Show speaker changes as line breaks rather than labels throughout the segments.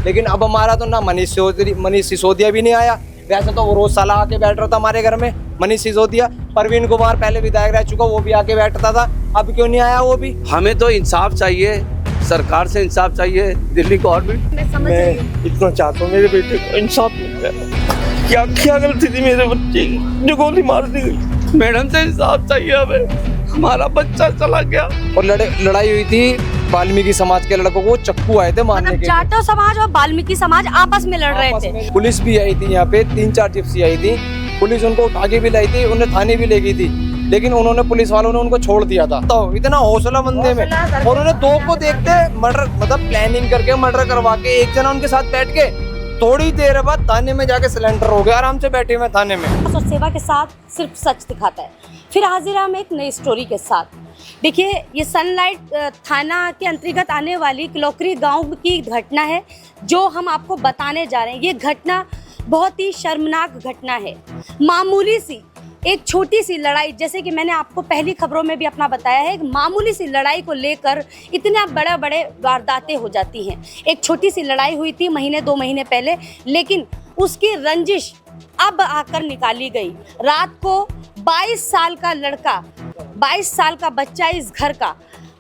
लेकिन अब हमारा तो ना मनीष सिसोदिया भी नहीं आया। वैसे तो वो रोज साला आके बैठ रहा था हमारे घर में मनीष सिसोदिया। परवीन कुमार पहले विधायक रह चुका, वो भी आके बैठता था, अब क्यों नहीं आया वो भी?
हमें तो इंसाफ चाहिए, सरकार से इंसाफ चाहिए, दिल्ली गवर्नमेंट।
मैं इतना चाहता हूँ मेरे बेटे को इंसाफ मिल जाए। क्या क्या गलती थी मेरे बच्चे की जो गोली मार दी गई?
मैडम से इंसाफ चाहिए हमें, हमारा बच्चा चला गया।
और लड़ाई हुई थी वाल्मीकि समाज के लड़कों को चक्कू आए थे मारने के लिए।
जाटव समाज और वाल्मीकि समाज आपस में लड़ रहे थे।
पुलिस भी आई थी यहाँ पे, 3-4 जिप्सी आई थी, पुलिस उनको उठा के भी लाई थी, उन्हें थाने भी ले गई थी, लेकिन उन्होंने पुलिस वालों ने उनको छोड़ दिया था। तो इतना हौसला बंदे में, और उन्होंने दो को देखते मर्डर मतलब प्लानिंग करके मर्डर करवा के एक जना उनके साथ बैठ के थोड़ी देर बाद थाने में जाके सिलेंडर हो गया, आराम से बैठे हुए थाने में।
और सेवा के साथ सिर्फ सच दिखाता है। फिर हाजिर हम एक नई स्टोरी के साथ। देखिए, ये सनलाइट थाना के अंतर्गत आने वाली किलोकरी गांव की घटना है जो हम आपको बताने जा रहे हैं। ये घटना बहुत ही शर्मनाक घटना है। मामूली सी एक छोटी सी लड़ाई, जैसे कि मैंने आपको पहली खबरों में भी अपना बताया है, एक मामूली सी लड़ाई को लेकर इतने बड़े बड़े वारदातें हो जाती हैं। एक छोटी सी लड़ाई हुई थी 1-2 महीने पहले, लेकिन उसकी रंजिश अब आकर निकाली गई। रात को 22 साल का लड़का, 22 साल का बच्चा इस घर का,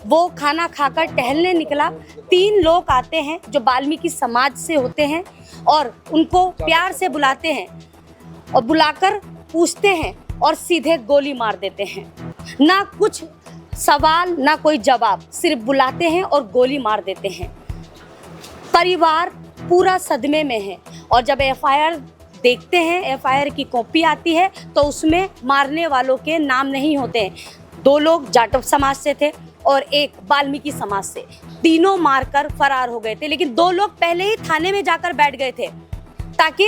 वो खाना खाकर टहलने निकला। 3 लोग आते हैं जो वाल्मीकि समाज से होते हैं और उनको प्यार से बुलाते हैं और बुलाकर पूछते हैं और सीधे गोली मार देते हैं। ना कुछ सवाल ना कोई जवाब, सिर्फ बुलाते हैं और गोली मार देते हैं। परिवार पूरा सदमे में है और जब एफआईआर देखते हैं, एफआईआर की कॉपी आती है तो उसमें मारने वालों के नाम नहीं होते हैं। 2 लोग जाटव समाज से थे और एक वाल्मीकि समाज से। तीनों मारकर फरार हो गए थे, लेकिन 2 लोग पहले ही थाने में जाकर बैठ गए थे ताकि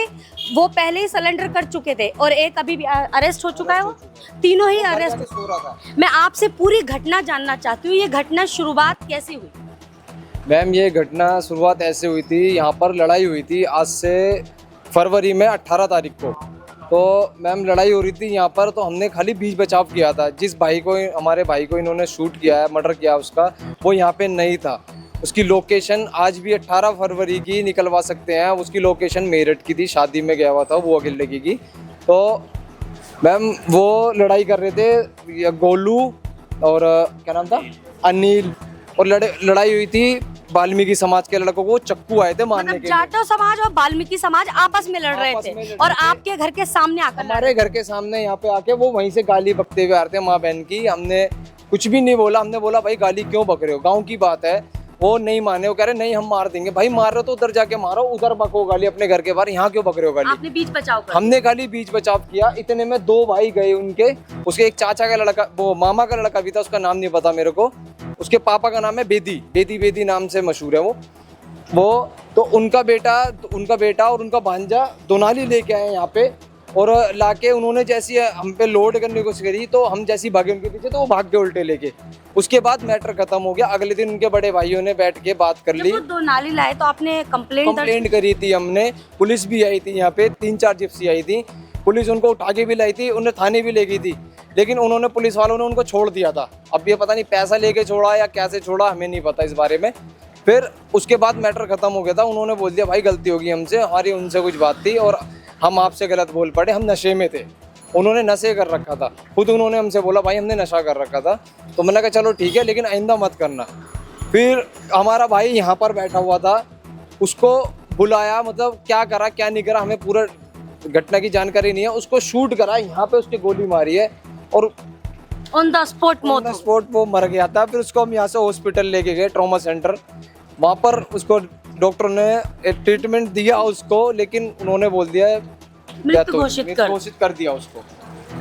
वो पहले ही सरेंडर कर चुके थे और एक अभी भी अरेस्ट हो चुका है। वो तीनों ही अरेस्ट। मैं आपसे पूरी घटना जानना चाहती हूँ, ये घटना शुरुआत कैसी हुई?
मैम, ये घटना शुरुआत ऐसे हुई थी, यहाँ पर लड़ाई हुई थी आज से फरवरी में 18 तारीख को। तो मैम लड़ाई हो रही थी यहाँ पर, तो हमने खाली बीच बचाव किया था। जिस भाई को, हमारे भाई को इन्होंने शूट किया है, मर्डर किया उसका, वो यहाँ पे नहीं था। उसकी लोकेशन आज भी 18 फरवरी की निकलवा सकते हैं। उसकी लोकेशन मेरठ की थी, शादी में गया हुआ था वो अकेले की। तो मैम वो लड़ाई कर रहे थे, गोलू और क्या नाम था, अनिल, और लड़ाई हुई थी वाल्मीकि समाज के लड़कों को चक्कू आए थे मारने के लिए।
जाटव समाज और वाल्मीकि समाज आपस में लड़ रहे थे और आपके घर के सामने आकर,
हमारे घर के सामने यहाँ पे आके वो वहीं से गाली बकते हुए आ रहे थे माँ बहन की। हमने कुछ भी नहीं बोला, हमने बोला भाई गाली क्यों बक रहे हो, गाँव की बात है। वो नहीं माने, वो कह रहे नहीं हम मार देंगे। भाई मार रहे तो उधर जाके मारो, उधर बको गाली अपने घर के बाहर, यहाँ क्यों बक रहे हो गाली?
आपने बीच बचाव कर।
हमने गाली बीच बचाव किया। इतने में 2 भाई गए उनके, उसके एक चाचा का लड़का, वो मामा का लड़का भी था, उसका नाम नहीं पता मेरे को। उसके पापा का नाम है बेदी नाम से मशहूर है वो। तो उनका बेटा और उनका भांजा दोनाली लेके आए यहाँ पे, और लाके उन्होंने जैसी हम पे लोड करने की कोशिश करी, तो हम जैसी भागे उनके पीछे तो वो भाग के उल्टे लेके। उसके बाद मैटर खत्म हो गया। अगले दिन उनके बड़े भाइयों ने बैठ के बात कर ली।
जब वो 2 नाली लाए तो आपने कंप्लेंट
करी थी हमने। पुलिस भी आई थी यहाँ पे, 3-4 जिप्सी आई थी, पुलिस उनको उठा के भी लाई थी, उन्हें थाने भी ले गई थी, लेकिन उन्होंने, पुलिस वालों ने उनको छोड़ दिया था। अब ये पता नहीं पैसा लेके छोड़ा या कैसे छोड़ा, हमें नहीं पता इस बारे में। फिर उसके बाद मैटर खत्म हो गया था। उन्होंने बोल दिया भाई गलती होगी हमसे, हमारी उनसे कुछ बात थी और हम आपसे गलत बोल पड़े, हम नशे में थे। उन्होंने नशे कर रखा था, खुद उन्होंने हमसे बोला भाई हमने नशा कर रखा था। तो मैंने कहा चलो ठीक है, लेकिन आइंदा मत करना। फिर हमारा भाई यहाँ पर बैठा हुआ था, उसको बुलाया, मतलब क्या करा क्या नहीं करा हमें पूरा घटना की जानकारी नहीं है। उसको शूट करा, यहाँ पे उसकी गोली मारी है और
ऑन द स्पॉट
वो मर गया था। फिर उसको हम यहाँ से हॉस्पिटल लेके गए, ट्रॉमा सेंटर। वहाँ पर उसको डॉक्टर ने एक ट्रीटमेंट दिया उसको, लेकिन उन्होंने बोल दिया
मृत घोषित
कर दिया उसको।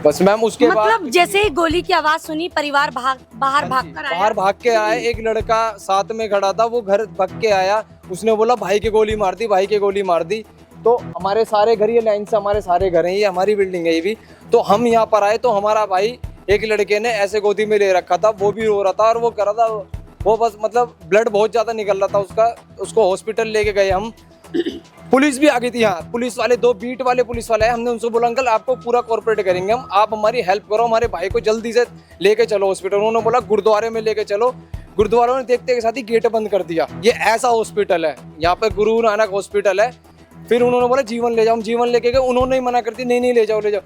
बस मैम उसके
मतलब जैसे ही गोली की आवाज सुनी, परिवार बाहर भाग के
आए। एक लड़का साथ में खड़ा था, वो घर भाग के आया, उसने बोला भाई की गोली मार दी। तो हमारे सारे घर, ये लाइन से हमारे सारे घर हैं, ये हमारी बिल्डिंग है ये भी। तो हम यहाँ पर आए तो हमारा भाई, एक लड़के ने ऐसे गोदी में ले रखा था, वो भी रो रहा था और वो कर रहा था, वो बस मतलब ब्लड बहुत ज्यादा निकल रहा था उसका। उसको हॉस्पिटल लेके गए हम। पुलिस भी आ गई थी यहाँ, पुलिस वाले 2 बीट वाले पुलिस वाले हैं। हमने उनसे बोला अंकल आपको पूरा कॉर्पोरेट करेंगे हम, आप हमारी हेल्प करो, हमारे भाई को जल्दी से लेके चलो हॉस्पिटल। उन्होंने बोला गुरुद्वारे में लेके चलो, गुरुद्वारों ने देखते के साथ ही गेट बंद कर दिया। ये ऐसा हॉस्पिटल है, यहाँ पे गुरु नानक हॉस्पिटल है। फिर उन्होंने बोला जीवन ले जाओ, हम जीवन लेके गए, उन्होंने ही मना कर दी, नहीं ले जाओ ले जाओ।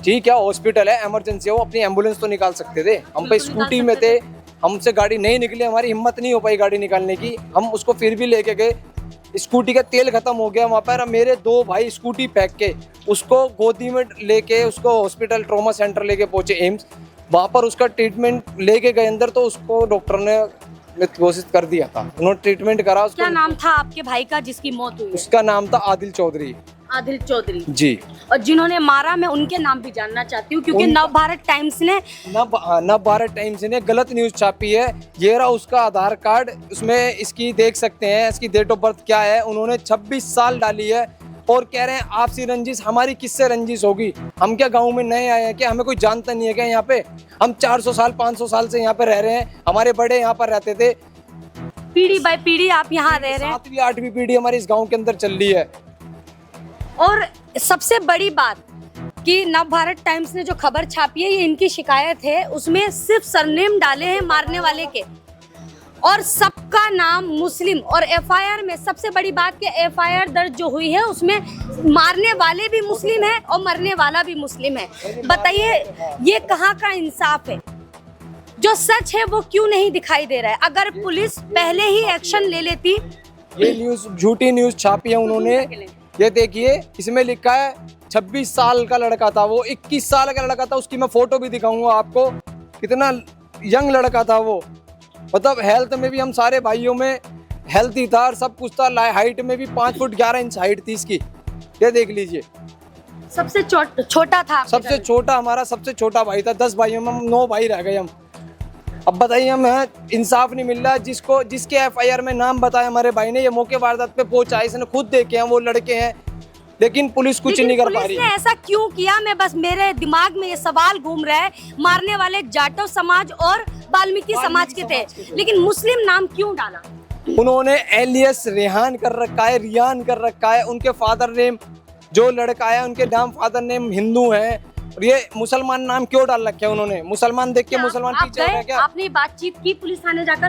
ठीक है, हॉस्पिटल है, इमरजेंसी है, वो अपनी एम्बुलेंस तो निकाल सकते थे। हम पे स्कूटी में थे, हमसे गाड़ी नहीं निकली, हमारी हिम्मत नहीं हो पाई गाड़ी निकालने की, हम उसको फिर भी लेके गए। स्कूटी का तेल खत्म हो गया वहाँ पर, मेरे 2 भाई स्कूटी फेंक के उसको गोदी में लेके उसको हॉस्पिटल ट्रॉमा सेंटर लेके पहुंचे एम्स। वहाँ पर उसका ट्रीटमेंट लेके गए अंदर, तो उसको डॉक्टर ने मृत घोषित कर दिया था। उन्होंने ट्रीटमेंट करा उसको।
क्या नाम था आपके भाई का जिसकी मौत हुई है?
उसका नाम था आदिल चौधरी।
आदिल चौधरी
जी।
और जिन्होंने मारा, मैं उनके नाम भी जानना चाहती हूँ, क्योंकि नवभारत टाइम्स ने
नवभारत टाइम्स ने गलत न्यूज छापी है। ये रहा उसका आधार कार्ड, उसमें इसकी देख सकते हैं, इसकी डेट ऑफ बर्थ क्या है। उन्होंने 26 साल डाली है और कह रहे हैं आपसी रंजिश। हमारी किससे रंजिश होगी? हम क्या गांव में नए आए हैं क्या? हमें कोई जानता नहीं है क्या यहाँ पे? हम 400 साल 500 साल से यहाँ पे रह रहे हैं, हमारे बड़े यहाँ पर रहते थे,
पीढ़ी बाय पीढ़ी आप यहाँ रह रहे हैं।
7वीं 8वीं पीढ़ी हमारी इस गांव के अंदर चल रही है।
और सबसे बड़ी बात कि नवभारत टाइम्स ने जो खबर छापी है, ये इनकी शिकायत है, उसमें सिर्फ सरनेम डाले हैं मारने वाले के और सबका नाम मुस्लिम। और एफआईआर में सबसे बड़ी बात कि एफआईआर दर्ज जो हुई है उसमें मारने वाले भी मुस्लिम है और मरने वाला भी मुस्लिम है। बताइए ये कहाँ का इंसाफ है? जो सच है वो क्यों नहीं दिखाई दे रहा है? अगर पुलिस पहले ही एक्शन ले लेती।
ये न्यूज झूठी न्यूज छापी है उन्होंने। ये देखिए, इसमें लिखा है 26 साल का लड़का था वो, 21 साल का लड़का था, उसकी मैं फोटो भी दिखाऊंगा आपको, कितना यंग लड़का था वो। मतलब हेल्थ में भी हम सारे भाइयों में हेल्थी था और सब कुछ था। हाइट में भी 5 फुट 11 इंच हाइट थी इसकी। ये देख लीजिए,
सबसे छोटा था।
सबसे छोटा, हमारा सबसे छोटा भाई था। 10 भाइयों में हम 9 भाई रह गए हम। अब बताइए, हमें इंसाफ नहीं मिल रहा। जिसके एफआईआर में नाम बताया हमारे भाई ने, ये मौके वारदात पे पहुंचा, इसने खुद देखे हैं, वो लड़के हैं, लेकिन पुलिस कुछ नहीं कर पा रही।
पुलिस ने ऐसा क्यों किया? मैं बस, मेरे दिमाग में ये सवाल घूम रहा है। मारने वाले जाटव समाज और वाल्मीकि समाज के थे, लेकिन मुस्लिम नाम क्यों डाला?
उन्होंने एलियस रेहान कर रखा है, रियान कर रखा है। उनके फादर नेम, जो लड़का है उनके नाम फादर नेम हिंदू है, और ये मुसलमान नाम क्यों डाल रखे हैं उन्होंने? मुसलमान देख के मुसलमान पीछे हो गए क्या?
आपने बातचीत की पुलिस थाने जाकर?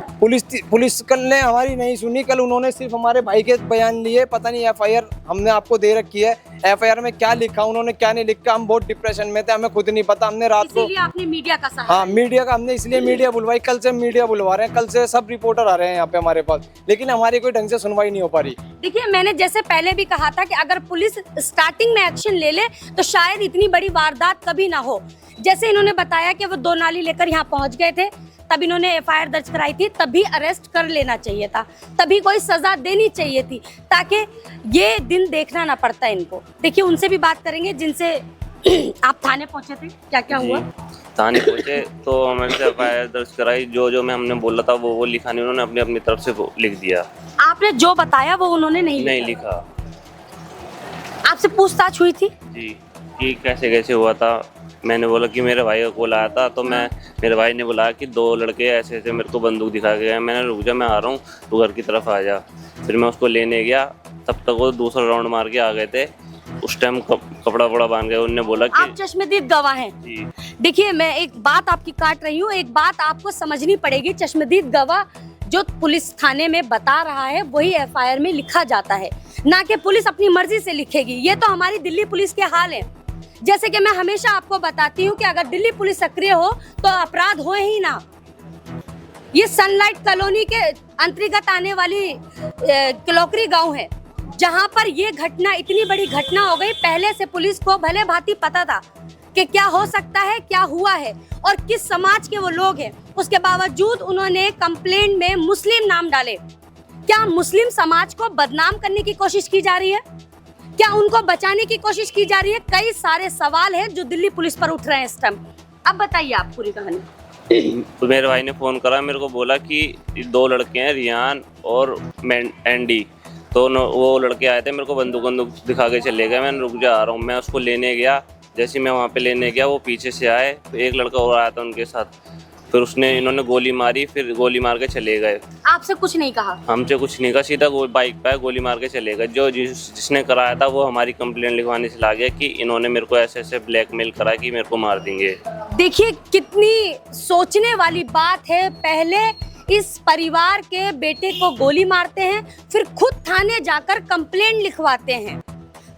पुलिस कल ने हमारी नहीं सुनी। कल उन्होंने सिर्फ हमारे भाई के बयान लिए। पता नहीं एफआईआर हमने आपको दे रखी है, एफआईआर में क्या लिखा उन्होंने क्या नहीं लिखा, हम बहुत डिप्रेशन में थे, हमें खुद नहीं पता। हमने रात को,
आपने मीडिया का सहारा।
हाँ, मीडिया का हमने इसलिए मीडिया बुलवाई। कल से मीडिया बुलवा रहे हैं, कल से सब रिपोर्टर आ रहे हैं यहाँ पे हमारे पास, लेकिन हमारी कोई ढंग से सुनवाई नहीं हो पा रही।
देखिए, मैंने जैसे पहले भी कहा था कि अगर पुलिस स्टार्टिंग में एक्शन ले ले तो शायद इतनी बड़ी वारदात कभी ना हो। जैसे इन्होंने बताया कि वो 2 नाली लेकर यहाँ पहुँच गए थे, तब इन्होंने एफआईआर दर्ज कराई थी, तभी अरेस्ट कर लेना चाहिए था, तभी कोई सजा देनी चाहिए थी, ताकि ये दिन देखना ना पड़ता इनको। देखिए, उनसे भी बात करेंगे जिनसे आप थाने पहुंचे थे, क्या क्या हुआ?
थाने पहुंचे तो हमारे से एफआईआर दर्ज कराई। जो मैं हमने बोला था वो लिखा नहीं, उन्होंने अपनी तरफ से लिख दिया।
आपने जो बताया वो उन्होंने नहीं
लिखा।
आपसे पूछताछ हुई थी
जी कि कैसे हुआ था? मैंने बोला कि मेरे भाई का कॉल आया था, तो मेरे भाई ने बोला कि 2 लड़के ऐसे मेरे को बंदूक दिखा के गए। मैंने रुक जा, मैं आ रहा हूँ, तू घर की तरफ आ जा। फिर मैं उसको लेने गया, तब तक वो दूसरा राउंड मार के आ गए थे। उस टाइम कपड़ा वपड़ा बांध गए। उन्होंने बोला कि
आप चश्मदीद गवाह हैं।
जी।
देखिए, मैं एक बात आपकी काट रही हूँ, एक बात आपको समझनी पड़ेगी। चश्मदीद गवाह जो पुलिस थाने में बता रहा है वही एफआईआर में लिखा जाता है, ना कि पुलिस अपनी मर्जी से लिखेगी। ये तो हमारी दिल्ली पुलिस के हाल है। जैसे कि मैं हमेशा आपको बताती हूँ कि अगर दिल्ली पुलिस सक्रिय हो तो अपराध हो ही ना। ये सनलाइट कॉलोनी के अंतर्गत आने वाली किलोकरी गांव है, जहां पर ये घटना, इतनी बड़ी घटना हो गई। पहले से पुलिस को भले भांति पता था कि क्या हो सकता है, क्या हुआ है और किस समाज के वो लोग हैं। उसके बावजूद उन्होंने कंप्लेंट में मुस्लिम नाम डाले। क्या मुस्लिम समाज को बदनाम करने की कोशिश की जा रही है? क्या उनको बचाने की कोशिश की जा रही है? कई सारे सवाल हैं जो दिल्ली पुलिस पर उठ रहे हैं इस टाइम। अब बताइए आप पूरी कहानी।
तो मेरे भाई ने फ़ोन करा, मेरे को बोला कि 2 लड़के हैं, रियान और एंडी। तो वो लड़के आए थे, मेरे को बंदूक दिखा के चले गए। मैंने रुक जा, आ रहा हूँ। मैं उसको लेने गया, जैसे मैं वहाँ पे लेने गया वो पीछे से आए, तो एक लड़का और आया था उनके साथ। फिर इन्होंने गोली मारी, फिर गोली मार के चले गए।
आपसे कुछ नहीं कहा? हमसे
कुछ नहीं कहा, सीधा बाइक पे गोली मार के चले गए। जिसने कराया था वो हमारी कंप्लेंट लिखवाने से ला गया कि इन्होंने मेरे को ऐसे ब्लैकमेल करा कि मेरे को मार देंगे।
देखिए, कितनी सोचने वाली बात है। पहले इस परिवार के बेटे को गोली मारते हैं, फिर खुद थाने जाकर कंप्लेंट लिखवाते हैं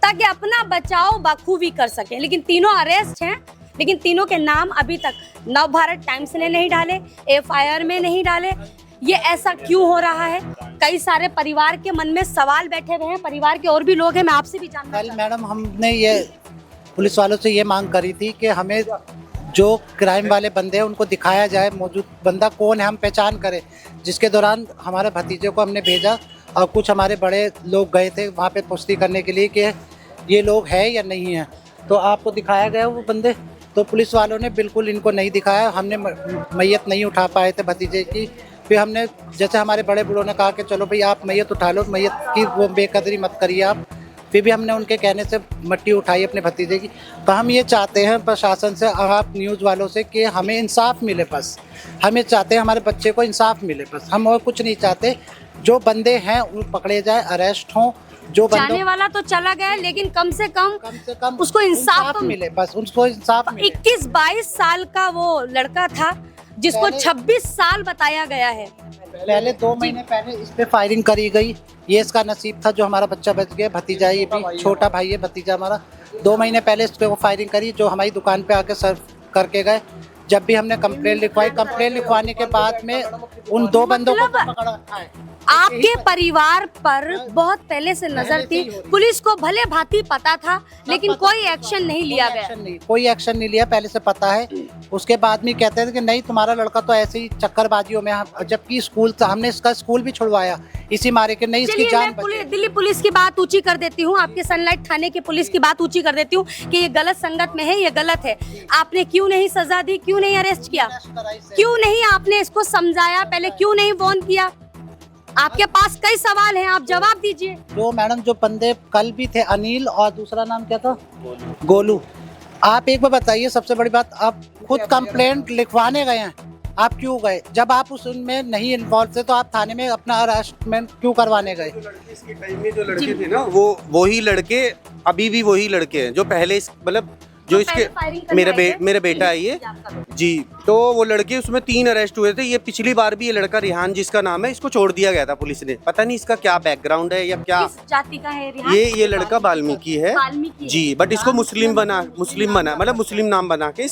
ताकि अपना बचाव बखूबी कर सकें। लेकिन तीनों अरेस्ट हैं, लेकिन तीनों के नाम अभी तक नवभारत टाइम्स ने नहीं डाले, FIR में नहीं डाले। ये ऐसा क्यों हो रहा है? कई सारे परिवार के मन में सवाल बैठे हुए हैं। परिवार के और भी लोग हैं, मैं आपसे भी जानना
कल मैडम हमने ये पुलिस वालों से ये मांग करी थी कि हमें जो क्राइम वाले बंदे हैं उनको दिखाया जाए, मौजूद बंदा कौन है हम पहचान करें। जिसके दौरान हमारे भतीजे को हमने भेजा और कुछ हमारे बड़े लोग गए थे वहाँ पे पुष्टि करने के लिए कि ये लोग हैं या नहीं है। तो आपको दिखाया गया वो बंदे, तो पुलिस वालों ने बिल्कुल इनको नहीं दिखाया। हमने मैयत नहीं उठा पाए थे भतीजे की। फिर हमने जैसे हमारे बड़े बूढ़ों ने कहा कि चलो भाई आप मैयत उठा लो, मैयत की वो बेकदरी मत करिए आप। फिर भी हमने उनके कहने से मट्टी उठाई अपने भतीजे की। तो हम ये चाहते हैं प्रशासन से, आप न्यूज़ वालों से, कि हमें इंसाफ मिले। बस हमें चाहते हैं हमारे बच्चे को इंसाफ मिले, बस हम और कुछ नहीं चाहते। जो बंदे हैं वो पकड़े जाए, अरेस्ट हों। जो
जाने वाला तो चला गया, लेकिन कम से कम उसको इंसाफ तो
मिले, बस उसको इंसाफ मिले।
21-22 साल का वो लड़का था जिसको 26 साल बताया गया है।
पहले 2 महीने पहले इस पे फायरिंग करी गई। ये इसका नसीब था जो हमारा बच्चा बच गया। भतीजा, ये भी छोटा भाई है भतीजा हमारा। 2 महीने पहले इस पे वो फायरिंग करी, जो हमारी दुकान पे आके सर्व करके गए। जब भी हमने कंप्लेंट लिखवाई, कंप्लेंट लिखवाने के बाद में उन 2 बंदों को पकड़ा है।
आपके परिवार पर बहुत पहले से नजर थी, पुलिस को भले भांति पता था, लेकिन कोई एक्शन नहीं लिया गया।
कोई एक्शन नहीं लिया, पहले से पता है। उसके बाद में कहते थे कि नहीं तुम्हारा लड़का तो ऐसे ही चक्करबाजियों में, जबकि स्कूल हमने इसका स्कूल भी छुड़वाया इसी मारे के नहीं इसकी जान बचे।
दिल्ली पुलिस की बात ऊंची कर देती हूँ, आपके सनलाइट थाने के पुलिस की बात ऊंची कर देती हूँ कि ये गलत संगत में है, ये गलत है। आपने क्यों नहीं सजा दी, क्यों नहीं अरेस्ट किया, क्यों नहीं आपने इसको समझाया, पहले क्यों नहीं वार्न किया? आपके पास कई सवाल हैं, आप जवाब दीजिए।
जो मैडम जो बंदे कल भी थे, अनिल और दूसरा नाम क्या था, गोलू। आप एक बार बताइए, सबसे बड़ी बात, आप खुद कंप्लेंट लिखवाने गए हैं, आप क्यों गए? जब आप उसमें नहीं इन्वॉल्व थे तो आप थाने में अपना अरेस्टमेंट क्यों करवाने गए?
इसके टाइम में जो लड़के थे ना, वो वही लड़के अभी भी वही लड़के हैं जो पहले मतलब जो इसके मेरा बेटा है ये जी। तो वो लड़के, उसमें 3 अरेस्ट हुए थे। ये पिछली बार भी ये लड़का रिहान जिसका नाम है, इसको छोड़ दिया गया था पुलिस ने। पता नहीं इसका क्या बैकग्राउंड है या क्या।
किस जाति का है रिहान?
ये लड़का वाल्मीकि है जी, बट इसको मुस्लिम बना मतलब मुस्लिम नाम बना के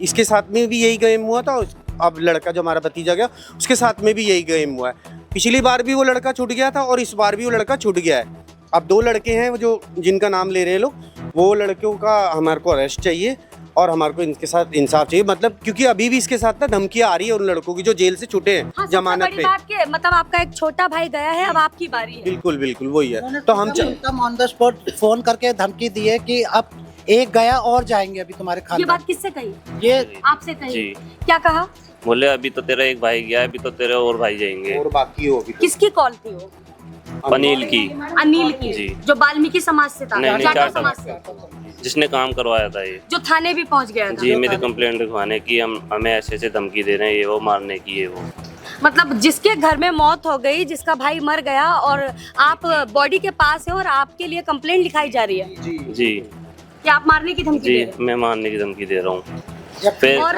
इसके साथ में भी यही गेम हुआ था। अब लड़का जो हमारा भतीजा गया उसके साथ में भी यही गेम हुआ है। पिछली बार भी वो लड़का छूट गया था और इस बार भी वो लड़का छूट गया है। अब 2 लड़के हैं जो जिनका नाम ले रहे हैं लोग, वो लड़कों का हमारे को अरेस्ट चाहिए और हमारे को इनके साथ इंसाफ चाहिए। मतलब क्योंकि अभी भी इसके साथ ना धमकियां आ रही है उन लड़कों की जो जेल से छूटे हैं।
हाँ,
जमानत पे।
बात के मतलब आपका एक छोटा भाई गया है, अब आपकी बारी है।
बिल्कुल वही है। तो हम
ऑन द स्पॉट फोन करके धमकी दी है कि अब एक गया और जाएंगे अभी तुम्हारे खानदान।
ये बात किससे कही?
ये
आपसे कही। क्या कहा?
बोले अभी तो तेरा एक भाई गया, अभी तो तेरे और भाई जाएंगे।
और बाकी हो अभी तो।
किसकी कॉल थी वो?
अनिल की
जी, जो वाल्मीकि समाज से था,
नहीं,
जाटा
जाटा
समाज से,
जिसने काम करवाया था ये,
जो थाने भी पहुंच गया था।
जी मेरी कंप्लेंट लिखवाने की, हमें ऐसे धमकी दे रहे हैं, ये वो मारने की, ये वो।
मतलब जिसके घर में मौत हो गई, जिसका भाई मर गया और आप बॉडी के पास है और आपके लिए कंप्लेंट लिखाई जा रही है
जी
कि आप मारने की धमकी दे रहे हैं।
मैं मारने की धमकी दे रहा हूँ।
और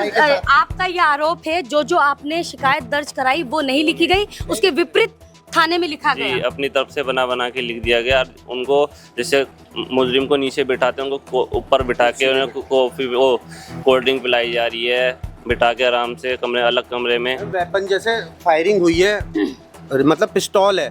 आपका ये आरोप है जो आपने शिकायत दर्ज कराई वो नहीं लिखी गई, उसके विपरीत थाने में लिखा
जी
गया।
अपनी तरफ से बना के लिख दिया गया। उनको जैसे मुजरिम को नीचे बिठाते हैं, उनको ऊपर बिठा के उन्हें कॉफी वो कोल्ड ड्रिंक पिलाई जा रही है, बिठा के आराम से अलग कमरे में।
वेपन जैसे फायरिंग हुई है, मतलब पिस्तौल है,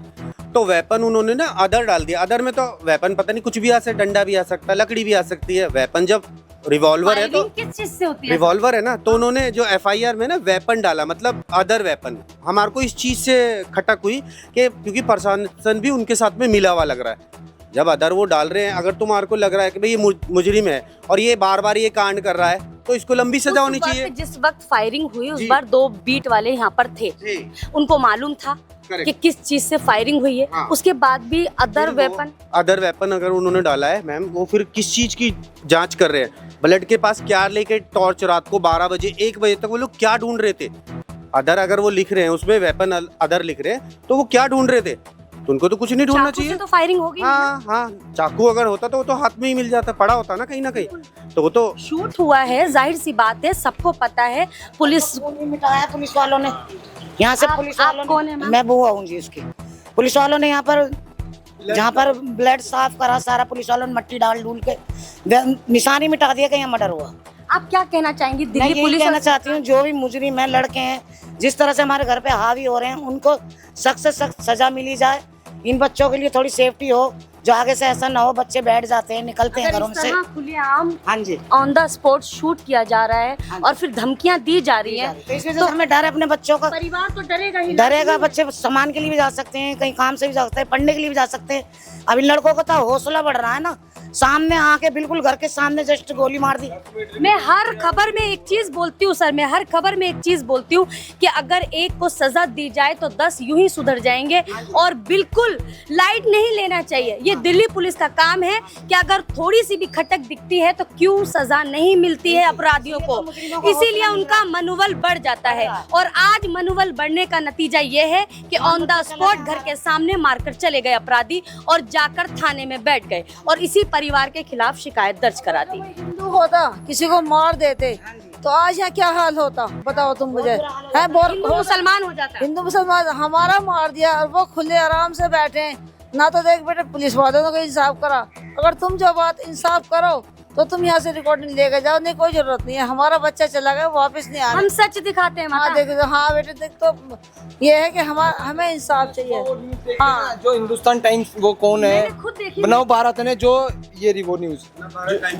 तो वेपन उन्होंने ना अदर डाल दिया। अदर में तो वेपन पता नहीं कुछ भी आ सकता, डंडा भी आ सकता है, लकड़ी भी आ सकती है। वेपन जब रिवॉल्वर है तो
किस चीज से होती है?
रिवॉल्वर है ना, तो उन्होंने जो FIR में ना वेपन डाला, मतलब अदर वेपन। हमारे को इस चीज से खटक हुई कि क्योंकि प्रशासन भी उनके साथ में मिला हुआ लग रहा है। जब अदर वो डाल रहे हैं, अगर तुम्हारे को लग रहा है कि भाई ये मुजरिम है और ये बार ये कांड कर रहा है, तो इसको लंबी सजा होनी चाहिए।
जिस वक्त फायरिंग हुई उस बार 2 बीट वाले यहाँ पर थे, उनको मालूम था कि किस चीज से फायरिंग हुई है।
हाँ।
उसके बाद भी अदर वेपन
अगर उन्होंने डाला है मैम, वो फिर किस चीज की जांच कर रहे हैं? ब्लड के पास क्या लेके टॉर्च रात को 12 बजे 1 बजे तक वो लोग क्या ढूंढ रहे थे? अगर वो लिख रहे हैं उसमें वेपन अदर लिख रहे हैं, तो वो क्या ढूंढ रहे थे? तो उनको तो कुछ नहीं ढूंढना चाहिए।
तो फायरिंग होगी।
हाँ, चाकू अगर होता तो वो तो हाथ में ही मिल जाता, पड़ा होता ना कहीं, तो वो तो
शूट हुआ है, जाहिर सी बात है, सबको पता है। पुलिस मिटाया, पुलिस वालों ने
यहाँ से
आप-
पुलिस
आप
वालों
कौन है
ने,
मैम?
मैं बुआ हूँ जी उसकी। पुलिस वालों ने यहाँ पर जहाँ पर ब्लड साफ करा सारा, पुलिस वालों ने मट्टी डाल डूल के निशानी मिटा दिया कि यहाँ मर्डर हुआ।
आप क्या कहना चाहेंगी
मैं
दिल्ली
यही
पुलिस
कहना
और-
चाहती हूँ, जो भी मुजरिम है, लड़के हैं, जिस तरह से हमारे घर पे हावी हो रहे हैं, उनको सख्त से सख्त सजा मिली जाए। इन बच्चों के लिए थोड़ी सेफ्टी हो, जो आगे से ऐसा ना हो बच्चे बैठ जाते हैं, निकलते हैं
अगर
घरों
इस
से।
तरह खुलेआम
हाँ जी,
ऑन द स्पॉट शूट किया जा रहा है
हाँ जी।
और फिर धमकियां दी जा रही हैं,
तो इस वजह से हमें डर है अपने बच्चों का।
परिवार तो डरेगा ही ना।
डरेगा, बच्चे सामान के लिए भी जा सकते हैं, कहीं काम से भी जा सकते हैं, पढ़ने के लिए भी जा सकते हैं। अब इन लड़कों को तो हौसला बढ़ रहा है ना, सामने आके बिल्कुल घर के सामने जस्ट गोली मार दी।
मैं हर खबर में एक चीज बोलती हूँ सर, मैं हर खबर में एक चीज बोलती हूँ कि अगर एक को सजा दी जाए तो 10 यूं ही सुधर जाएंगे। और बिल्कुल लाइट नहीं लेना चाहिए। ये दिल्ली पुलिस का काम है कि अगर थोड़ी सी भी खटक दिखती है तो क्यों सजा नहीं मिलती है अपराधियों को, इसीलिए उनका मनोबल बढ़ जाता है। और आज मनोबल बढ़ने का नतीजा ये है कि ऑन द स्पॉट घर के सामने मारकर चले गए अपराधी और जाकर थाने में बैठ गए और इसी परिवार के खिलाफ शिकायत दर्ज करा दी।
हिंदू होता किसी को मार देते तो आज यहाँ क्या हाल होता, बताओ तुम मुझे। है
हिंदू मुसलमान हो जाता है।
हिंदू मुसलमान हमारा मार दिया और वो खुले आराम से बैठे हैं। ना तो देख बेटे पुलिस वालों ने इंसाफ करा, अगर तुम जो बात इंसाफ करो तो तुम यहाँ से रिकॉर्डिंग लेके जाओ, नहीं कोई जरूरत नहीं है। हमारा बच्चा चला गया, वापस नहीं आना।
हम सच दिखाते हैं
हाँ
माता।
देख, हाँ बेटे देख, तो ये है कि हमें इंसाफ चाहिए। हाँ
जो हिंदुस्तान टाइम्स वो कौन है,
मैंने खुद देखी।
बनाओ भारत ने जो ये वो न्यूज,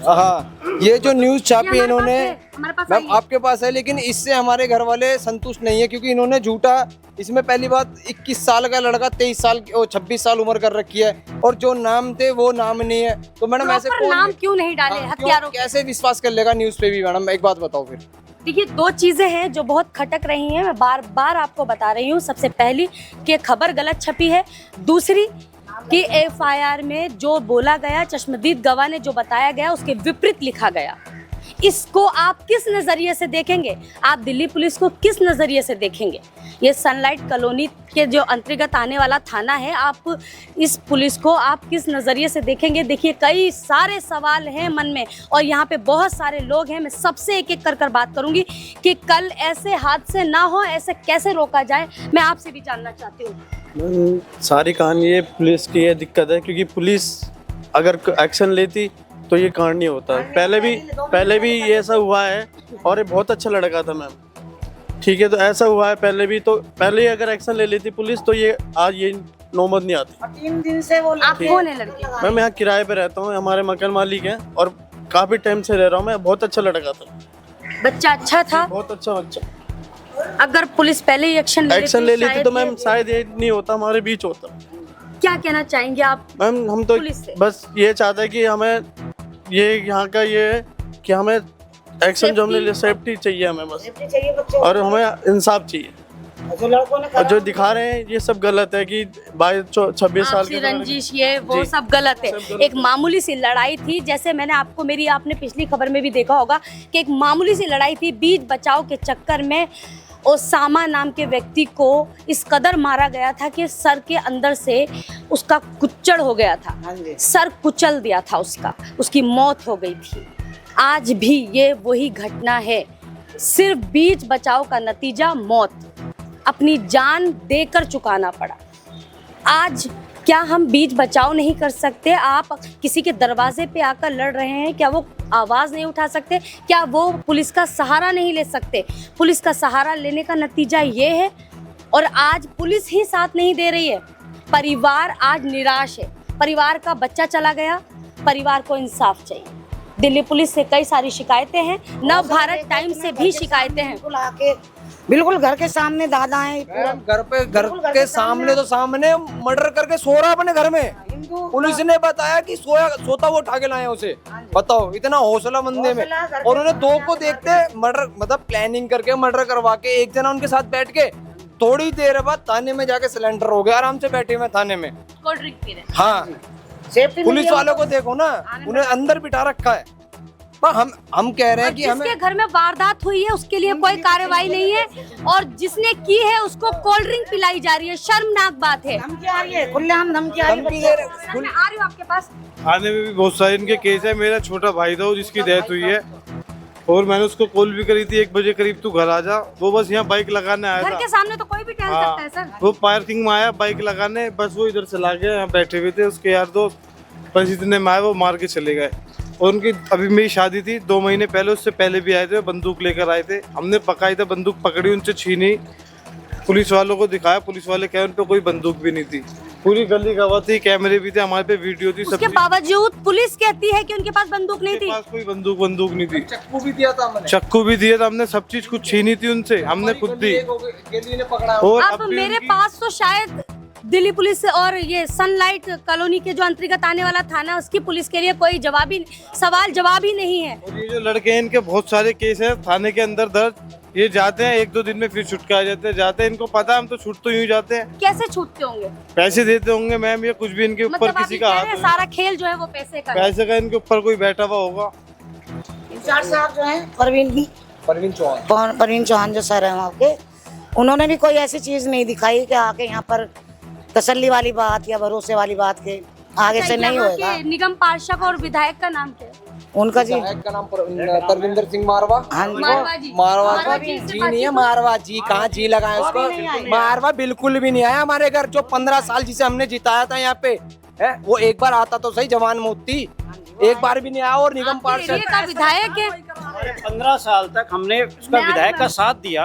हाँ ये जो न्यूज छापी
हमारे
इन्होंने,
पास है, हमारे पास
मैम
आई है।
आपके पास है, लेकिन इससे हमारे घर वाले संतुष्ट नहीं है क्योंकि इन्होंने झूठा, इसमें पहली बात 21 साल का लड़का 23 साल और 26 साल उम्र कर रखी है और जो नाम थे वो नाम नहीं है। तो मैडम ऐसे
प्रॉपर नाम क्यों नहीं डाले
हाँ, क्यों-
हत्यारों के?
कैसे विश्वास कर लेगा न्यूज पे भी? मैडम एक बात बताओ फिर।
देखिए, दो चीजें हैं जो बहुत खटक रही हैं, मैं बार बार आपको बता रही हूँ। सबसे पहली कि खबर गलत छपी है, दूसरी कि एफआईआर में जो बोला गया, चश्मदीद गवाह ने जो बताया गया उसके विपरीत लिखा गया। इसको आप किस नज़रिए से देखेंगे? आप दिल्ली पुलिस को किस नज़रिए से देखेंगे? ये सनलाइट कॉलोनी के जो अंतर्गत आने वाला थाना है, आप इस पुलिस को आप किस नज़रिए से देखेंगे? देखिए, कई सारे सवाल हैं मन में और यहाँ पे बहुत सारे लोग हैं। मैं सबसे एक एक कर बात करूँगी कि कल ऐसे हादसे ना हो, ऐसे कैसे रोका जाए, मैं आपसे भी जानना चाहती हूँ।
सारी कहानी ये पुलिस की ये दिक्कत है, क्योंकि पुलिस अगर एक्शन लेती तो ये कांड नहीं होता। पहले भी ये ऐसा हुआ है और ये बहुत अच्छा लड़का था मैम, ठीक है, तो ऐसा हुआ है पहले भी, तो पहले ही अगर एक्शन ले लेती पुलिस तो ये आज ये नौबत नहीं आती।
3 दिन से वो
आप कौन है लड़के?
मैम यहाँ किराए पे रहता हूँ, हमारे मकान मालिक हैं और काफ़ी टाइम से रह रहा हूँ मैं। बहुत अच्छा लड़का था,
बच्चा अच्छा था।
बहुत अच्छा बच्चा।
अगर पुलिस पहले ही एक्शन
ले लेती तो मैम शायद ये नहीं होता, हमारे बीच होता।
क्या कहना चाहेंगे आप?
मैम हम तो
पुलिस से?
बस ये चाहते हैं कि हमें ये यहाँ का ये है कि हमें एक्शन जो हमने लिया, सेफ्टी चाहिए हमें बस,
चाहिए बच्चों
और हमें इंसाफ चाहिए।
जो लड़कों ने
और जो दिखा रहे हैं ये सब गलत है कि 26 साल
आपसी
के
रंजिश, ये वो
जी।
सब गलत है।
सब गलत
एक मामूली सी लड़ाई थी, जैसे मैंने आपने पिछली खबर में भी देखा होगा कि एक मामूली सी लड़ाई थी, बीच बचाव के चक्कर में ओसामा नाम के व्यक्ति को इस कदर मारा गया था कि सर के अंदर से उसका कुचड़ हो गया था, सर कुचल दिया था उसका, उसकी मौत हो गई थी। आज भी ये वही घटना है, सिर्फ बीच बचाव का नतीजा मौत, अपनी जान देकर चुकाना पड़ा। आज क्या हम बीच बचाव नहीं कर सकते? आप किसी के दरवाजे पे आकर लड़ रहे हैं, क्या वो आवाज़ नहीं उठा सकते? क्या वो पुलिस का सहारा नहीं ले सकते? पुलिस का सहारा लेने का नतीजा ये है, और आज पुलिस ही साथ नहीं दे रही है। परिवार आज निराश है, परिवार का बच्चा चला गया, परिवार को इंसाफ चाहिए। दिल्ली पुलिस से कई सारी शिकायतें हैं, नव भारत टाइम्स से भी शिकायतें हैं।
बिल्कुल घर के सामने दादा है,
घर के सामने तो सामने मर्डर करके सो रहा अपने घर में। पुलिस ने बताया कि सोता वो उठा के लाए उसे। बताओ, इतना हौसला बंदे में। और उन्हें दो को देखते मर्डर, मतलब प्लानिंग करके मर्डर करवा के एक जना उनके साथ बैठ के थोड़ी देर बाद थाने में जाके सिलेंडर हो गया, आराम से बैठे हुए थाने में।
कोल्ड ड्रिंक पी रहे हैं।
हाँ, पुलिस वालों को देखो ना, उन्हें अंदर बिठा रखा है। पर हम कह रहे हैं कि हमें,
जिसके घर में वारदात हुई है उसके लिए कोई कार्रवाई नहीं है, और जिसने की है उसको कोल्ड ड्रिंक पिलाई जा रही है। शर्मनाक बात है।
धमकी आ रही है, खुलेआम धमकी आ रही
धमकी
है।
दे रहे।
मैं आ रही हूँ आपके पास।
थाने में भी बहुत सारे इनके केस है। मेरा छोटा भाई था जिसकी डेथ हुई है,
और मैंने उसको कॉल भी करी थी 1 बजे करीब, तू घर आ जा। वो बस यहाँ बाइक लगाने आया
घर
था।
के सामने तो कोई भी टहल सकता है सर।
वो पार्किंग में आया बाइक लगाने, बस वो इधर चला गया। यहाँ बैठे हुए थे उसके यार दोस्त, बस इतने में आए वो मार के चले गए। और उनकी अभी मेरी शादी थी 2 महीने पहले, उससे पहले भी आए थे, बंदूक लेकर आए थे। हमने बाकायदा बंदूक पकड़ी, उनसे छीनी, पुलिस वालों को दिखाया, पुलिस वाले कहे उन पे कोई बंदूक भी नहीं थी। पूरी गली गवाह थी, कैमरे भी थे हमारे पे, वीडियो थी, सब
उसके
चीज़।
बावजूद पुलिस कहती है कि उनके पास बंदूक नहीं
उनके
थी।
पास कोई बंदूक नहीं थी।
चक्कू भी दिया था हमने,
चक्कू भी दिया था हमने, सब चीज कुछ छीनी थी उनसे, हमने खुद दी।
गली ने पकड़ा।
और
अब
भी
मेरे
उनकी-
पास तो शायद दिल्ली पुलिस और ये सनलाइट कॉलोनी के जो अंतर्गत आने वाला थाना, उसकी पुलिस के लिए कोई सवाल जवाब ही नहीं है।
और ये जो लड़के हैं इनके बहुत सारे केस है थाने के अंदर दर्ज। ये जाते हैं 1-2 दिन में फिर छुट के आ जाते हैं। जाते हैं, इनको पता है हम तो छूट तो यूं जाते हैं।
कैसे छूटते होंगे?
पैसे देते होंगे मैम, ये कुछ भी इनके ऊपर
मतलब आप
किसी
ये
का
कह
हाथ
रहे हैं
नहीं।
सारा खेल जो है वो पैसे का है।
पैसे का इनके ऊपर कोई बैठा हुआ होगा।
इंचार्ज साहब जो हैं
परवीन
चौहान जो सर हैं वहाँ के, उन्होंने भी कोई ऐसी चीज नहीं दिखाई कि आके यहाँ पर तसल्ली वाली बात या भरोसे वाली बात के आगे से नहीं
यहाँ
होगा।
के निगम पार्षद और विधायक का नाम क्या है?
उनका जी
विधायक का नाम परविंदर सिंह मारवा।
हाँ जी
मारवा जी।
मारवा
जी से
जी
बातचीत
नहीं है,
हो-
मारवा जी कहाँ जी लगाए उसको। मारवा बिल्कुल भी नहीं आया हमारे घर। जो 15 साल जिसे हमने जिताया था यहाँ पे है, वो एक बार आता तो सही, जवान मोती एक बार भी नहीं आया। और निगम
आपके
पार्षद
एरिया का विधायक है।
15 साल तक हमने उसका विधायक का साथ दिया,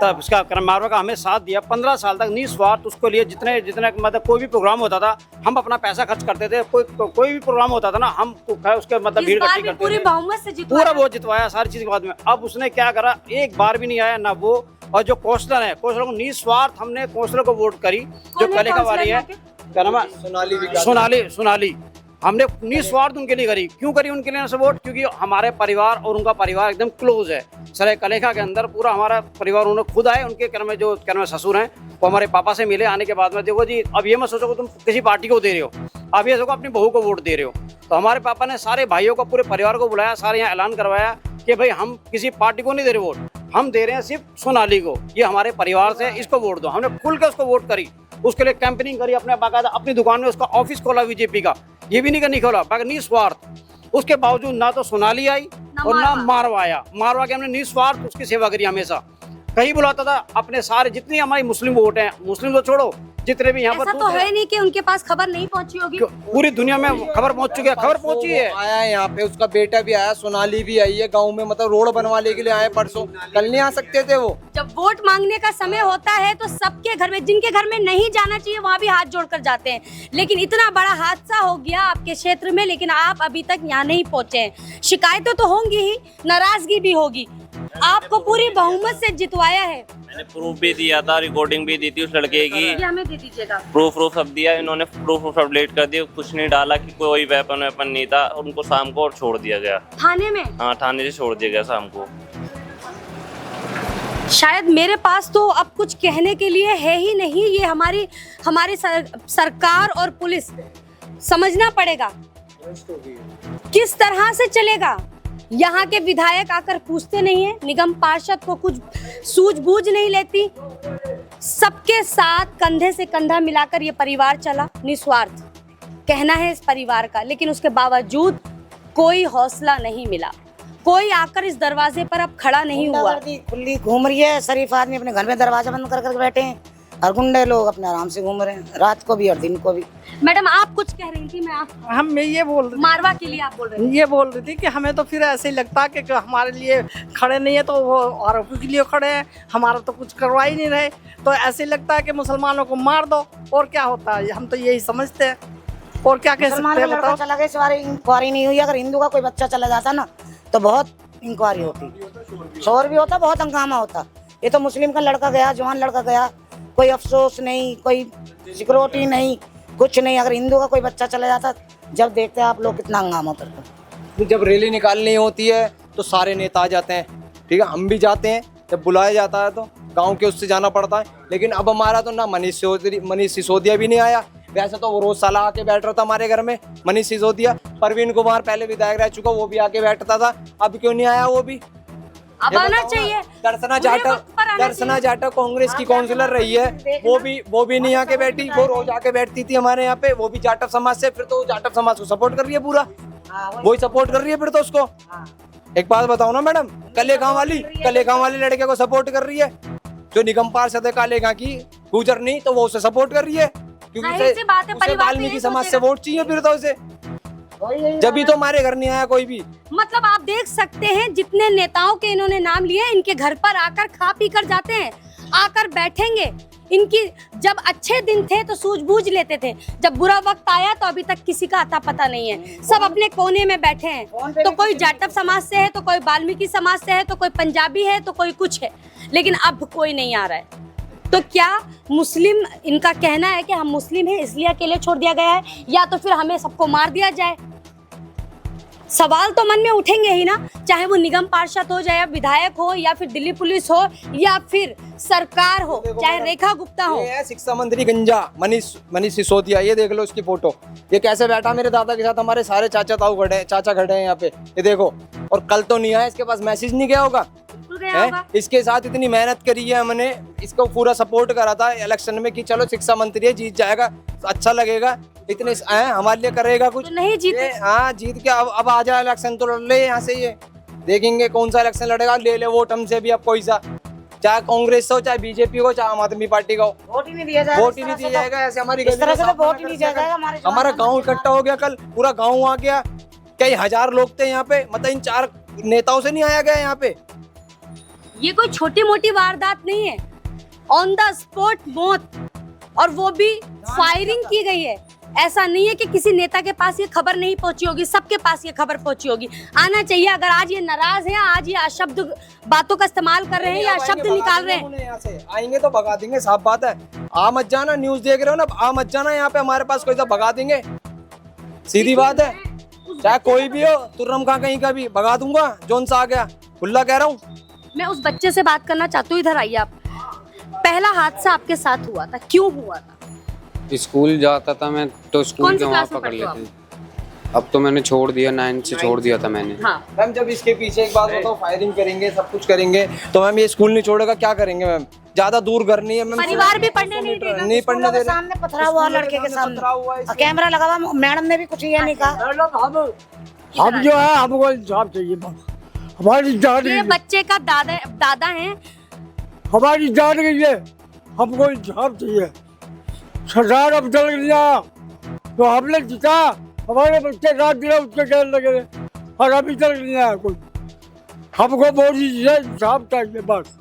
तब उसका मारवा का हमें साथ दिया। 15 साल तक निस्वार्थ उसको लिए जितने मतलब कोई भी प्रोग्राम होता था हम अपना पैसा खर्च करते थे। कोई भी प्रोग्राम होता था ना, हम उसके मतलब
इस
भीड़
बार
इकट्ठी
भी
करते
पूरी
थे।
बहुमत से जितवाया।
पूरा वो जितवाया सारी चीज के बाद में। अब उसने क्या करा, एक बार भी नहीं आया ना वो। और जो कौंसलर है, कौंसलर को निस्वार्थ हमने कौंसलर को वोट करी, जो
कौन है
कलेका वाली है,
कौंसलर
क्या नाम है,
सोनाली
सोनाली। हमने निस्वार्थ उनके लिए करी। क्यों करी उनके लिए सपोर्ट? क्योंकि हमारे परिवार और उनका परिवार एकदम क्लोज है। सर कलेखा के अंदर पूरा हमारा परिवार, उन्होंने खुद आए, उनके घर में जो घर में ससुर हैं वो हमारे पापा से मिले। आने के बाद में देखो जी, अब ये मत सोचो कि तुम किसी पार्टी को दे रहे हो, अब ये सोचो अपनी बहू को वोट दे रहे हो। तो हमारे पापा ने सारे भाइयों को, पूरे परिवार को बुलाया, सारे यहाँ ऐलान करवाया कि भाई हम किसी पार्टी को नहीं दे रहे वोट, हम दे रहे हैं सिर्फ सोनाली को। ये हमारे परिवार से, इसको वोट दो। हमने खुल के उसको वोट करी, उसके लिए कैंपेनिंग करी, अपने बाकायदा अपनी दुकान में उसका ऑफिस खोला बीजेपी का। ये भी नहीं खोला निस्वार्थ। उसके बावजूद ना तो सोनाली आई और ना मारवा आया। मारवा के हमने निस्वार्थ उसकी सेवा करी हमेशा। कहीं बुलाता था अपने सारे जितनी हमारी मुस्लिम वोट हैं, मुस्लिम तो छोड़ो, जितने भी यहाँ
ऐसा
पर
तो है नहीं कि उनके पास खबर नहीं पहुंची होगी।
पूरी दुनिया में खबर पहुंच चुकी है, खबर पहुंची है।
आया है यहाँ पे, उसका बेटा भी आया, सोनाली भी आई है गांव में, मतलब रोड बनवाने के लिए आए परसों। कल नहीं आ सकते थे वो।
जब वोट मांगने का समय होता है तो सबके घर में, जिनके घर में नहीं जाना चाहिए वहाँ भी हाथ जोड़कर जाते हैं। लेकिन इतना बड़ा हादसा हो गया आपके क्षेत्र में, लेकिन आप अभी तक यहाँ नहीं पहुंचे हैं। शिकायतें तो होंगी ही, नाराजगी भी होगी। आपको पूरी बहुमत से जितवाया है।
मैंने प्रूफ भी दिया था, रिकॉर्डिंग भी दी थी उस लड़के की।
ये हमें दे दीजिएगा।
प्रूफ सब दिया इन्होंने, प्रूफ सबलेट कर दिया। कुछ नहीं डाला कि कोई वेपन नहीं था। उनको शाम को और छोड़ दिया गया
थाने में।
हाँ, थाने से छोड़ दिया गया शाम को।
शायद मेरे पास तो अब कुछ कहने के लिए है ही नहीं। ये हमारी सरकार और पुलिस समझना पड़ेगा किस तरह से चलेगा। यहाँ के विधायक आकर पूछते नहीं है, निगम पार्षद को कुछ सूझबूझ नहीं लेती। सबके साथ कंधे से कंधा मिलाकर ये परिवार चला, निस्वार्थ कहना है इस परिवार का। लेकिन उसके बावजूद कोई हौसला नहीं मिला, कोई आकर इस दरवाजे पर अब खड़ा नहीं हुआ।
खुली घूम रही है, शरीफ आदमी अपने घर में दरवाजा बंद कर बैठे हैं और गुंडे लोग अपने आराम से घूम रहे हैं, रात को भी और दिन को भी।
मैडम आप कुछ कह रही थी,
मैं ये बोल रही
मारवा के लिए आप बोल रहे
ये बोल रही थी कि हमें तो फिर ऐसे ही लगता कि हमारे लिए खड़े नहीं है तो वो आरोपी के लिए खड़े हैं, हमारा तो कुछ करवा ही नहीं रहे। तो ऐसे ही लगता है कि मुसलमानों को मार दो और क्या होता है, हम तो यही समझते हैं। और क्या कह सकते हैं बताओ।
चला गया, इस बार इंक्वायरी नहीं हुई। अगर हिंदू का कोई बच्चा चला जाता ना तो बहुत इंक्वायरी होती, शोर भी होता, बहुत हंगामा होता। ये तो मुस्लिम का लड़का गया, जवान लड़का गया, कोई अफसोस नहीं, कोई सिक्योरिटी नहीं, कुछ नहीं। अगर हिंदू का कोई बच्चा चला जाता, जब देखते हैं आप लोग कितना हंगामा करते।
जब रैली निकालनी होती है तो सारे नेता आ जाते हैं, ठीक है, हम भी जाते हैं। जब बुलाया जाता है तो गांव के उससे जाना पड़ता है। लेकिन अब हमारा तो ना मनीष सिसोदिया भी नहीं आया। वैसे तो वो रोज साला आके बैठ रहा था हमारे घर में, मनीष सिसोदिया। परवीन कुमार पहले विधायक रह चुका, वो भी आके बैठता था। अब क्यों नहीं आया वो भी?
अब आना चाहिए।
दर्शना जाटव कांग्रेस की काउंसिलर रही है, वो भी नहीं आके बैठी। वो रोज आके बैठती थी हमारे यहाँ पे, वो भी जाटव समाज से। फिर तो जाटव समाज को सपोर्ट कर रही है पूरा, वही सपोर्ट कर रही है फिर तो उसको। एक बात बताओ ना मैडम, कलेगांव वाली लड़के को सपोर्ट कर रही है, जो निगम पार्षद है कालेगांव की गुजरनी, तो वो उसे सपोर्ट कर रही है क्योंकि
जाहिर सी बात है,
उसे
परिवार तो
वाल्मीकि
यही
समाज से
सोचेगा।
वोट चाहिए फिर तो उसे, जब तो हमारे घर नहीं आया कोई भी।
मतलब आप देख सकते हैं जितने नेताओं के इन्होंने नाम लिए, इनके घर पर आकर खा पी कर जाते हैं, आकर बैठेंगे। इनकी जब अच्छे दिन थे तो सूझबूझ लेते थे, जब बुरा वक्त आया तो अभी तक किसी का अता पता नहीं है, सब अपने कोने में बैठे हैं। तो कोई जाटव समाज से है, तो कोई वाल्मीकि समाज से है, तो कोई पंजाबी है, तो कोई कुछ है, लेकिन अब कोई नहीं आ रहा है। तो क्या मुस्लिम, इनका कहना है कि हम मुस्लिम हैं इसलिए अकेले छोड़ दिया गया है, या तो फिर हमें सबको मार दिया जाए? सवाल तो मन में उठेंगे ही ना, चाहे वो निगम पार्षद हो, या विधायक हो, या फिर दिल्ली पुलिस हो, या फिर सरकार हो, चाहे रेखा गुप्ता हो।
ये है शिक्षा मंत्री गंजा मनीष सिसोदिया, ये देख लो इसकी फोटो, ये कैसे बैठा मेरे दादा के साथ, हमारे सारे चाचा खड़े हैं यहाँ पे, ये देखो। और कल तो नहीं आया, इसके पास मैसेज नहीं गया होगा, इसके साथ इतनी मेहनत करी है हमने, इसको पूरा सपोर्ट करा था इलेक्शन में कि चलो शिक्षा मंत्री है, जीत जाएगा, अच्छा लगेगा, इतने हमारे लिए करेगा कुछ,
तो नहीं जीते।
हाँ जीत के अब आ जाए इलेक्शन तो लड़ ले यहाँ से, ये देखेंगे कौन सा इलेक्शन लड़ेगा, ले ले वोट हमसे भी अब कोई सा, चाहे कांग्रेस हो, चाहे बीजेपी हो, चाहे आम आदमी पार्टी का हो,
वोट ही नहीं दिया जाएगा,
वोट ही नहीं दिया जाएगा। ऐसे हमारी
इस तरह से तो वोट ही नहीं दिया जाएगा।
हमारा गाँव इकट्ठा हो गया, कल पूरा गाँव आ गया, कई हजार लोग थे यहाँ पे, मतलब इन 4 नेताओं से नहीं आया गया यहाँ पे।
ये कोई छोटी मोटी वारदात नहीं है, ऑन द स्पॉट मौत, और वो भी फायरिंग की गई है। ऐसा नहीं है कि किसी नेता के पास ये खबर नहीं पहुंची होगी, सबके पास ये खबर पहुंची होगी, आना चाहिए। अगर आज ये नाराज है, आज ये अशब्द बातों का इस्तेमाल कर रहे हैं या शब्द निकाल रहे हैं,
यहाँ से आएंगे तो भगा देंगे, साफ बात है। आ मत जाना, न्यूज देख रहे हो ना, आ मत जाना यहाँ पे, हमारे पास कोई सा भगा देंगे, सीधी बात है। चाहे कोई भी हो, तुर्रम खा कहीं का भी भगा दूंगा, जोन सा आ गया, खुला कह रहा हूँ।
मैं उस बच्चे से बात करना चाहती हूँ, इधर आइए आप। पहला हादसा आपके साथ हुआ था, क्यों हुआ था?
स्कूल जाता था मैं, तो स्कूल
कौन
के
सी
वहाँ
क्लास में
पकड़
पढ़ते हो
लेते। अब तो मैंने छोड़ दिया, 9 से छोड़ दिया था मैंने।
हाँ।
मैम जब इसके पीछे एक बात बताओ, फायरिंग करेंगे, सब कुछ करेंगे, तो मैम ये स्कूल नहीं छोड़ेगा, क्या करेंगे मैम? ज्यादा दूर घर नहीं है मैम,
परिवार भी पढ़ने नहीं देगा,
नहीं पढ़ने दे रहे,
सामने पथरा हुआ लड़के के सामने, कैमरा लगा हुआ, मैडम ने भी कुछ ये नहीं कहा।
हम जो है हमको इंसाफ चाहिए, हमारी जान
ये बच्चे का दादा हैं,
हमारी जान गई है, हमको इंसाफ चाहिए। सरकार अब चल गया तो हमने जीता, हमारे बच्चे रात दिन उसके खेल लगे रहे, और अभी तक नहीं आया कोई। हमको मोदी जी से इंसाफ चाहिए बस।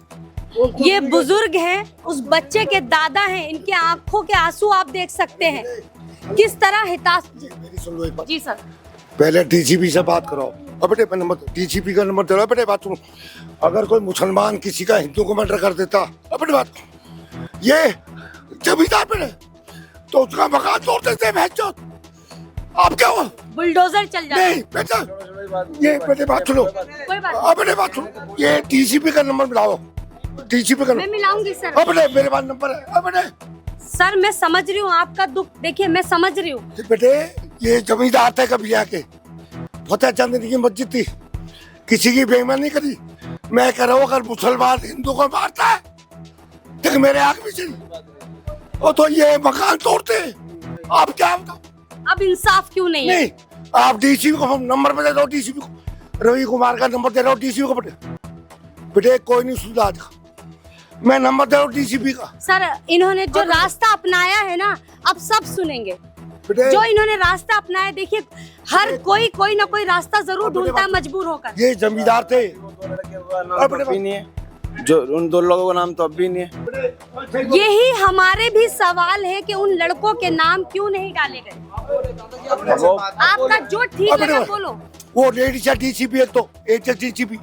ये बुजुर्ग हैं, उस बच्चे के दादा हैं, इनके आंखों के आंसू आप देख सकते हैं, किस तरह जी सर।
पहले डीजीपी से बात कराओ, अब बेटे नंबर डीजीपी का नंबर दे रहा, बेटे बात सुनो। अगर कोई मुसलमान किसी का हिंदू को मर्डर कर देता, अब बेटे बात, ये जमींदार बेटे तो उसका मकान तोड़ देते हैं। आप क्या हो,
बुलडोजर चल जाए?
नहीं बेटा, ये बेटे बात सुनो,
कोई बात
अब बेटे बात सुनो, ये डीजीपी का नंबर मिलाओ, डीजीपी का।
मैं मिलाऊंगी सर।
अब बेटे मेरे पास नंबर है, अब बेटे।
सर मैं समझ रही हूँ आपका दुख, देखिए मैं समझ रही हूँ।
बेटे ये जमींदार थे कभी आके, फतेह चंद की मस्जिद थी, किसी की बेईमानी नहीं करी। मैं कह रहा हूँ अगर मुसलमान हिंदू को मारता है, देख मेरे आंख में चली, और तो ये मकान तोड़ते, आप क्या बताओ?
अब इंसाफ क्यों नहीं है?
नहीं, आप डीसीपी को नंबर पे दे दो, डीसीपी को, रवि कुमार का नंबर दे रहा हूँ डीसीपी को। बेटे कोई नहीं सुनता आज का, मैं नंबर दे रहा हूँ डीसीपी का।
सर इन्होंने जो रास्ता अपनाया है ना, अब सब सुनेंगे। जो इन्होंने रास्ता अपनाया, देखिए हर कोई ना कोई रास्ता जरूर ढूंढता है मजबूर होकर।
ये जमींदार थे,
जो उन 2 लोगों का नाम तो अब भी नहीं है।
यही हमारे भी सवाल है कि उन लड़कों के नाम क्यों नहीं डाले गए? आपका जो ठीक लगा बोलो।
वो लेडीज है डीसीपी, एक तो एक डीसीपी,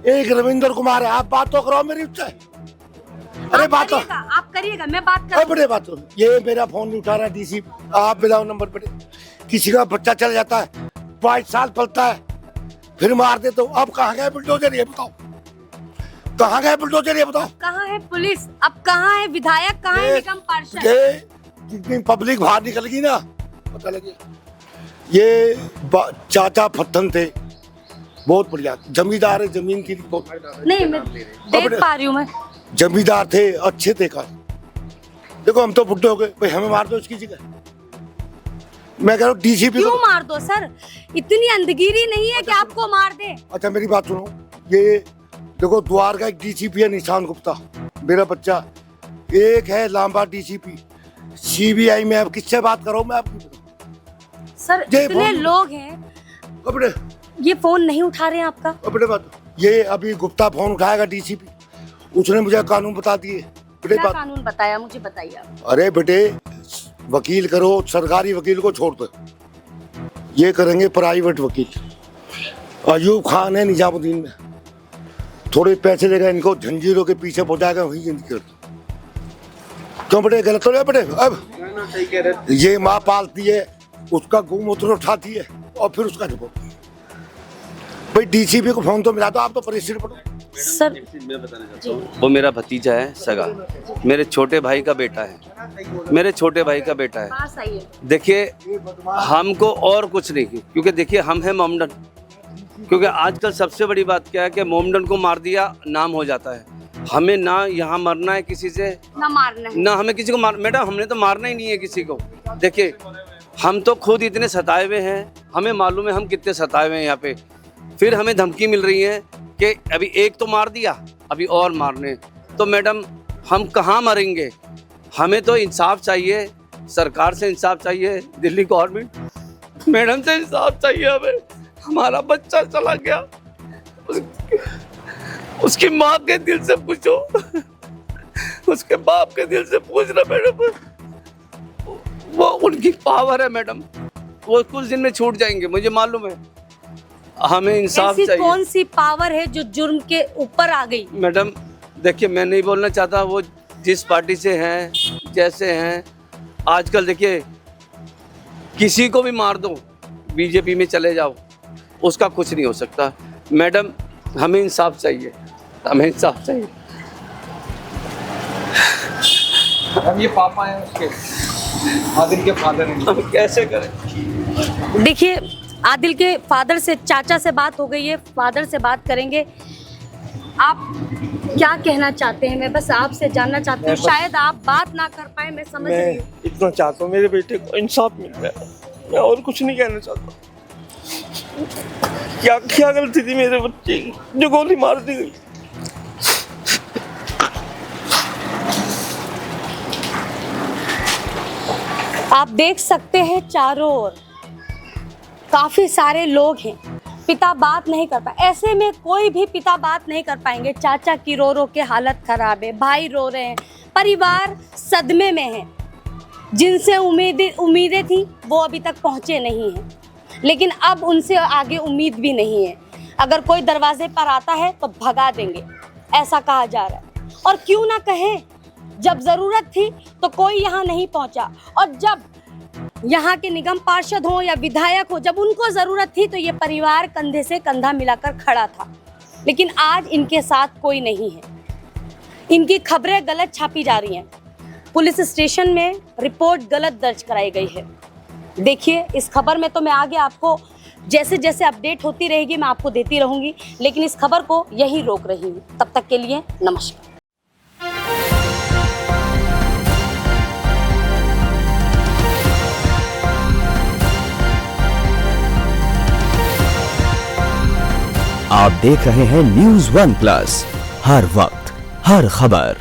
एक रविंद्र कुमार है। आप बात तो करो मेरी उससे। अरे बात तो
आप करिएगा, मैं बात कर।
बड़े बात तो ये मेरा फोन नहीं उठा रहा डीसीपी, आप मिलाओ नंबर पे। किसी का बच्चा चल जाता है, 22 साल पलता है, फिर मार दे, तो अब कहाँ गए बुलडोजर? ये बताओ कहाँ गए बुलडोजर? ये बताओ
कहाँ है पुलिस? अब कहाँ है विधायक? कहाँ है निगम पार्षद?
जितनी पब्लिक बाहर निकल गई ना, पता लगे। ये चाचा फत्तन थे, बहुत बढ़िया जमींदार है, जमीन की बहुत
नहीं, मैं देख पा रही हूँ, मैं
जमींदार थे, अच्छे थे। का देखो हम तो बुड्ढे हो गए, भाई हमें मार दो इसकी जगह। मैं कह रहा हूँ डीसीपी
क्यों मार दो सर? इतनी अंधगिरी नहीं है कि आपको मार दे।
अच्छा मेरी बात सुनो, ये देखो द्वार का एक डीसीपी है निशान गुप्ता, मेरा बच्चा, एक है लांबा डीसीपी, सीबीआई में। अब किससे बात करो मैं आपकी?
सर इतने लोग हैं,
अपने
ये फोन नहीं उठा रहे हैं आपका?
अपने बात, ये अभी गुप्ता फोन उठाएगा डीसीपी, उसने मुझे कानून बता दिए।
क्या कानून बताया, मुझे बताइए आप।
अरे बेटे वकील करो, सरकारी वकील को छोड़ दो, ये करेंगे प्राइवेट वकील। अयूब खान है निजामुद्दीन में, थोड़े पैसे देगा इनको, झंझीरों के पीछे पहुंचाएगा, वही जिंदगी कर दो। क्यों बेटे गलत तो नहीं बेटे? अब ये माँ पालती है, उसका गौमूत्र उठाती है और फिर उसका देखो भाई। डीसीपी को फोन तो मिला दो, आप तो परेशान पड़ो।
सर
मैं बताना चाहता हूँ, वो मेरा भतीजा है सगा, मेरे छोटे भाई का बेटा है, मेरे छोटे भाई का बेटा है। देखिए हमको और कुछ नहीं, क्योंकि देखिए हम हैं मोमडन, क्योंकि आजकल सबसे बड़ी बात क्या है कि मोमडन को मार दिया नाम हो जाता है। हमें ना यहाँ मरना है किसी से,
ना मारना है,
ना हमें किसी को मैडम हमने तो मारना ही नहीं है किसी को। देखिए हम तो खुद इतने सताए हुए हैं, हमें मालूम है हम कितने सताए हुए हैं यहाँ पे। फिर हमें धमकी मिल रही है कि अभी एक तो मार दिया, अभी और मारने। तो मैडम हम कहाँ मरेंगे? हमें तो इंसाफ चाहिए, सरकार से इंसाफ चाहिए, दिल्ली गवर्नमेंट मैडम से इंसाफ चाहिए हमें। हमारा बच्चा चला गया, उसकी माँ के दिल से पूछो, उसके बाप के दिल से पूछना मैडम। वो उनकी पावर है मैडम, वो कुछ दिन में छूट जाएंगे, मुझे मालूम है। हमें इंसाफ
ऐसी
चाहिए।
कौन सी पावर है जो जुर्म के ऊपर आ गई?
मैडम देखिए मैं नहीं बोलना चाहता, वो जिस पार्टी से हैं जैसे हैं, आजकल देखिए किसी को भी मार दो, बीजेपी में चले जाओ, उसका कुछ नहीं हो सकता। मैडम हमें इंसाफ चाहिए, हमें इंसाफ चाहिए।
हम ये पापा हैं उसके, आदिल के फादर हैं,
हम कैसे करें?
देखिए आदिल के फादर से, चाचा से बात हो गई है, फादर से बात करेंगे। आप क्या कहना चाहते हैं? मैं बस आपसे जानना चाहती हूँ, शायद आप बात ना कर पाए, मैं समझ रही हूँ।
इतना चाहता हूँ मेरे बेटे को इंसाफ मिल जाए, मैं और कुछ नहीं कहना चाहता। क्या क्या गलती थी मेरे बच्चे की जो गोली मार दी गई?
आप देख सकते हैं चारों ओर काफी सारे लोग हैं, पिता बात नहीं कर पाए। ऐसे में कोई भी पिता बात नहीं कर पाएंगे। चाचा की रो के हालत खराब है, भाई रो रहे हैं, परिवार सदमे में है। जिनसे उम्मीदें थी वो अभी तक पहुंचे नहीं हैं, लेकिन अब उनसे आगे उम्मीद भी नहीं है। अगर कोई दरवाजे पर आता है तो भगा देंगे, ऐसा कहा जा रहा है। और क्यों ना कहें, जब ज़रूरत थी तो कोई यहाँ नहीं पहुँचा, और जब यहाँ के निगम पार्षद हो या विधायक हो, जब उनको ज़रूरत थी तो ये परिवार कंधे से कंधा मिलाकर खड़ा था। लेकिन आज इनके साथ कोई नहीं है, इनकी खबरें गलत छापी जा रही हैं, पुलिस स्टेशन में रिपोर्ट गलत दर्ज कराई गई है। देखिए इस खबर में तो मैं आगे आपको जैसे जैसे अपडेट होती रहेगी मैं आपको देती रहूँगी, लेकिन इस खबर को यही रोक रही हूँ। तब तक के लिए नमस्कार।
आप देख रहे हैं News One Plus, हर वक्त हर खबर।